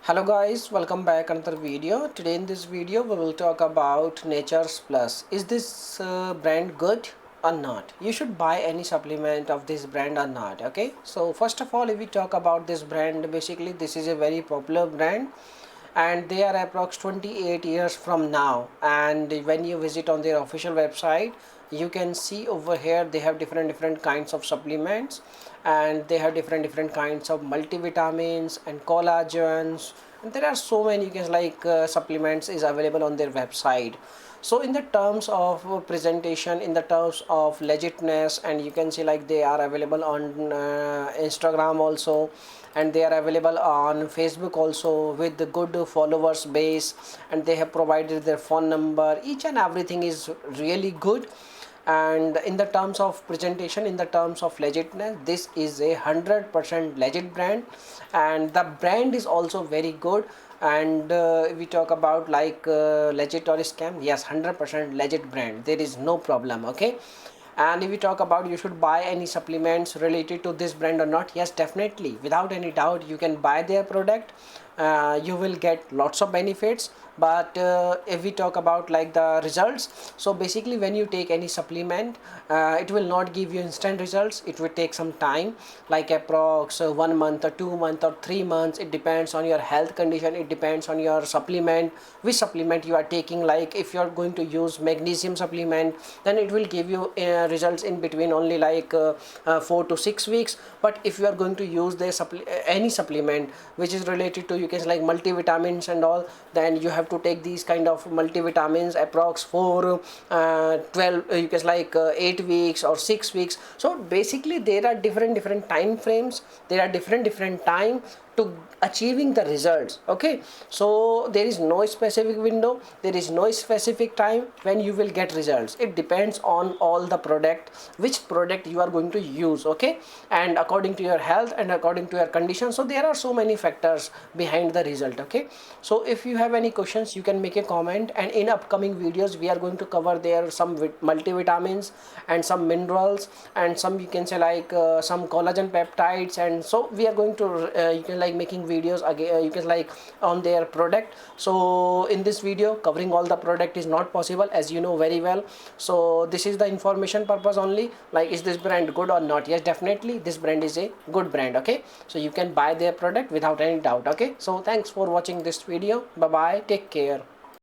Hello guys, welcome back another video. Today in this video we will talk about NaturesPlus. Is this brand good or not? You should buy any supplement of this brand or not. Okay, so first of all, if we talk about this brand, basically this is a very popular brand and they are approx 28 years from now. And when you visit on their official website, you can see over here they have different kinds of supplements, and they have different kinds of multivitamins and collagens, and there are so many supplements is available on their website. So in the terms of presentation, in the terms of legitness, and you can see like they are available on Instagram also, and they are available on Facebook also with the good followers base, and they have provided their phone number. Each and everything is really good. And in the terms of presentation, in the terms of legitness, this is a 100% legit brand, and the brand is also very good. And we talk about legit or scam, yes, 100% legit brand, there is no problem. Okay, and if we talk about you should buy any supplements related to this brand or not, yes, definitely, without any doubt, you can buy their product. You will get lots of benefits. But if we talk about like the results, so basically when you take any supplement, it will not give you instant results. It will take some time, like approx 1 month or 2 months or 3 months. It depends on your health condition, it depends on your supplement, which supplement you are taking. Like if you are going to use magnesium supplement, then it will give you results in between only 4 to 6 weeks. But if you are going to use any supplement which is related to, you can like multivitamins and all, then you have to take these kind of multivitamins approx for 12 you can 8 weeks or 6 weeks. So basically there are different time frames, there are different time to achieving the results. Okay, so there is no specific window, there is no specific time when you will get results. It depends on all the product, which product you are going to use. Okay, and according to your health and according to your condition, so there are so many factors behind the result. Okay, so if you have any questions, you can make a comment, and in upcoming videos we are going to cover there some multivitamins and some minerals and some, you can say some collagen peptides. And so we are going to you can making videos again, you can on their product. So in this video covering all the product is not possible, as you know very well. So this is the information purpose only, like is this brand good or not? Yes, definitely this brand is a good brand. Okay, so you can buy their product without any doubt. Okay, so thanks for watching this video. Bye bye, take care.